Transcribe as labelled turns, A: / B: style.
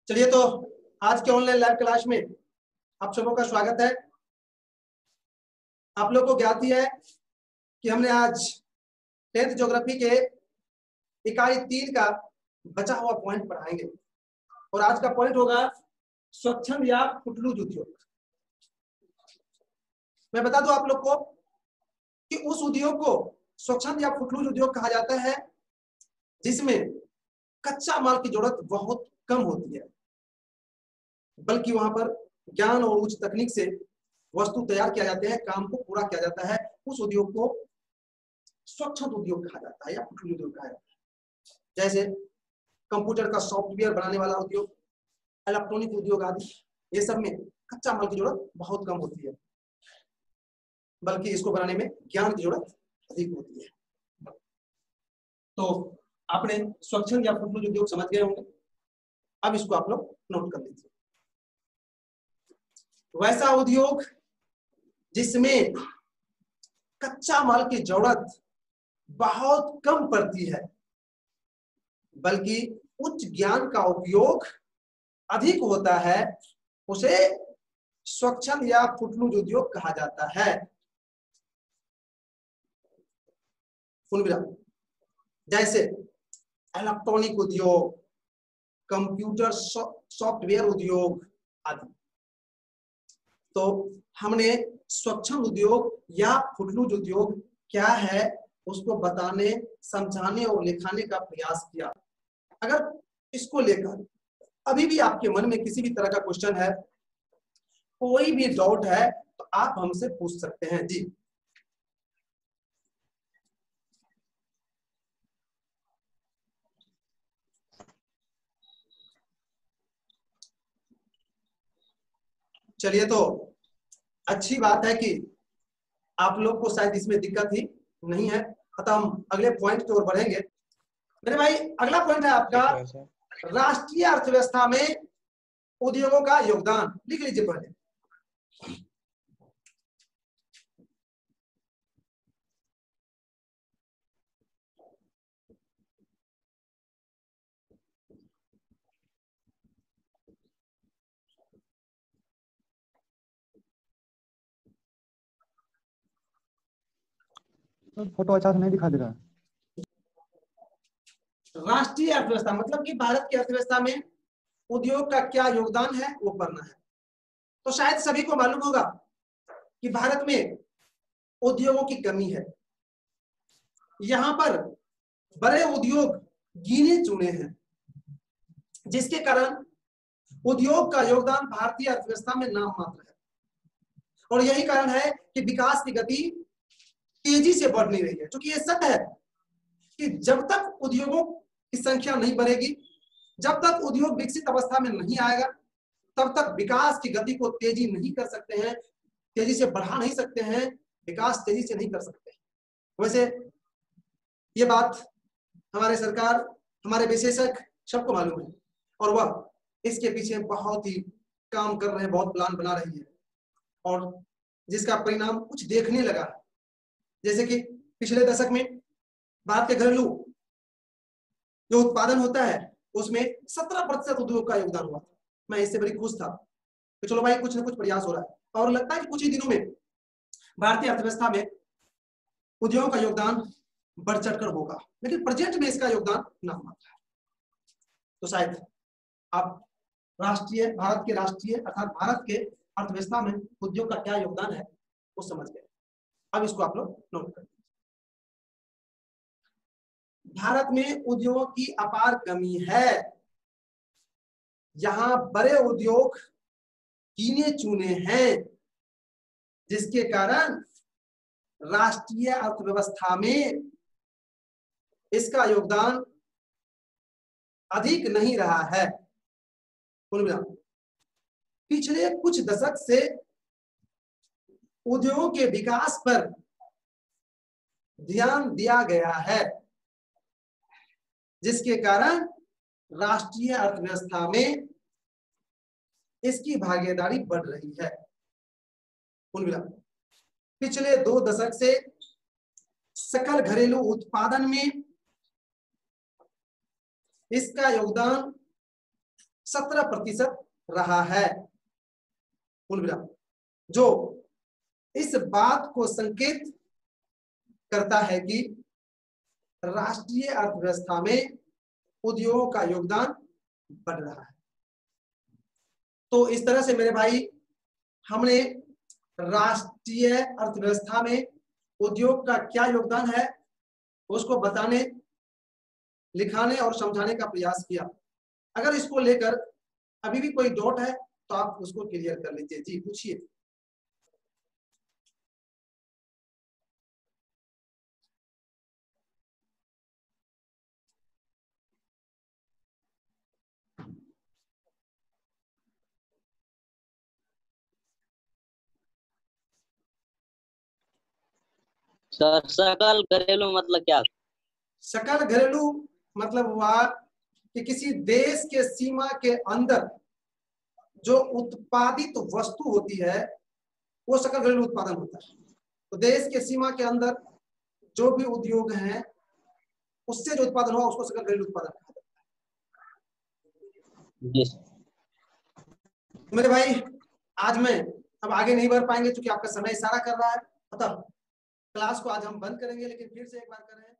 A: चलिए तो आज के ऑनलाइन लाइव क्लास में आप सबों का स्वागत है। आप लोग को ज्ञात ही है कि हमने आज 10th ज्योग्राफी के इकाई 3 का बचा हुआ पॉइंट पढ़ाएंगे और आज का पॉइंट होगा स्वच्छंद या फुटलूज उद्योग। मैं बता दूं आप लोग को कि उस उद्योग को स्वच्छंद या फुटलूज उद्योग कहा जाता है जिसमें कच्चा माल की जरूरत बहुत कम होती है, बल्कि वहां पर ज्ञान और उच्च तकनीक से वस्तु तैयार किया जाते हैं, काम को पूरा किया जाता है। उस उद्योग को स्वच्छंद उद्योग कहा जाता है या फुटलूज उद्योग कहा जाता है। जैसे कंप्यूटर का सॉफ्टवेयर बनाने वाला उद्योग, इलेक्ट्रॉनिक उद्योग आदि, ये सब में कच्चा माल की जरूरत बहुत कम होती है, बल्कि इसको बनाने में ज्ञान की जरूरत अधिक होती है। तो आपने स्वच्छंद या फुटलूज उद्योग समझ गए होंगे। अब इसको आप लोग नोट कर लीजिए। वैसा उद्योग जिसमें कच्चा माल की जरूरत बहुत कम पड़ती है, बल्कि उच्च ज्ञान का उपयोग अधिक होता है, उसे स्वच्छंद या फुटलूज उद्योग कहा जाता है। जैसे इलेक्ट्रॉनिक उद्योग, कंप्यूटर सॉफ्टवेयर उद्योग आदि। तो हमने स्वच्छंद उद्योग या फुटलूज उद्योग क्या है उसको बताने, समझाने और लिखाने का प्रयास किया। अगर इसको लेकर अभी भी आपके मन में किसी भी तरह का क्वेश्चन है, कोई भी डाउट है, तो आप हमसे पूछ सकते हैं। जी चलिए, तो अच्छी बात है कि आप लोग को शायद इसमें दिक्कत ही नहीं है, अतः हम अगले पॉइंट की ओर बढ़ेंगे। मेरे भाई, अगला पॉइंट है आपका राष्ट्रीय अर्थव्यवस्था में उद्योगों का योगदान। लिख लीजिए पहले।
B: फोटो अच्छा से नहीं दिखा दे रहा है।
A: राष्ट्रीय अर्थव्यवस्था मतलब कि भारत की अर्थव्यवस्था में उद्योग का क्या योगदान है वो पढ़ना है। तो शायद सभी को मालूम होगा कि भारत में उद्योगों की कमी है। यहां पर बड़े उद्योग गिने चुने हैं, जिसके कारण उद्योग का योगदान भारतीय अर्थव्यवस्था में नाम मात्र है। और यही कारण है कि विकास की गति तेजी से बढ़ नहीं रही है, क्योंकि ये सत्य है कि जब तक उद्योगों की संख्या नहीं बढ़ेगी, जब तक उद्योग विकसित अवस्था में नहीं आएगा, तब तक विकास की गति को तेजी नहीं कर सकते हैं, तेजी से बढ़ा नहीं सकते हैं, विकास तेजी से नहीं कर सकते। वैसे ये बात हमारे सरकार, हमारे विशेषज्ञ सबको मालूम है, और वह इसके पीछे बहुत ही काम कर रहे हैं, बहुत प्लान बना रही है, और जिसका परिणाम कुछ देखने लगा है। जैसे कि पिछले दशक में भारत के घरेलू जो उत्पादन होता है उसमें 17% उद्योग का योगदान हुआ था। मैं इससे बड़ी खुश था कि चलो भाई कुछ ना कुछ प्रयास हो रहा है, और लगता है कि कुछ ही दिनों में भारतीय अर्थव्यवस्था में उद्योगों का योगदान बढ़ चढ़कर होगा, लेकिन प्रेजेंट में इसका योगदान नाममात्र है। तो शायद आप भारत के राष्ट्रीय अर्थात भारत के अर्थव्यवस्था में उद्योग का क्या योगदान है वो समझ गए। अब इसको आप लोग नोट करें। भारत में उद्योगों की अपार कमी है। यहां बड़े उद्योग गिने चुने हैं, जिसके कारण राष्ट्रीय अर्थव्यवस्था में इसका योगदान अधिक नहीं रहा है। पिछले कुछ दशक से उद्योगों के विकास पर ध्यान दिया गया है, जिसके कारण राष्ट्रीय अर्थव्यवस्था में इसकी भागीदारी बढ़ रही है। पिछले 2 दशक से सकल घरेलू उत्पादन में इसका योगदान 17% रहा है, पूर्ण विराम, जो इस बात को संकेत करता है कि राष्ट्रीय अर्थव्यवस्था में उद्योगों का योगदान बढ़ रहा है। तो इस तरह से मेरे भाई हमने राष्ट्रीय अर्थव्यवस्था में उद्योग का क्या योगदान है उसको बताने, लिखाने और समझाने का प्रयास किया। अगर इसको लेकर अभी भी कोई डाउट है तो आप उसको क्लियर कर लीजिए। जी पूछिए।
C: सर सकल घरेलू मतलब क्या?
A: सकल घरेलू मतलब हुआ कि किसी देश के सीमा के अंदर जो उत्पादित वस्तु होती है वो सकल घरेलू उत्पादन होता है। तो देश के सीमा के अंदर जो भी उद्योग हैं उससे जो उत्पादन हुआ उसको सकल घरेलू उत्पादन कहा जाता है। मेरे भाई आज मैं अब आगे नहीं बढ़ पाएंगे क्योंकि आपका समय इशारा कर रहा है, अतः क्लास को आज हम बंद करेंगे, लेकिन फिर से एक बार करें।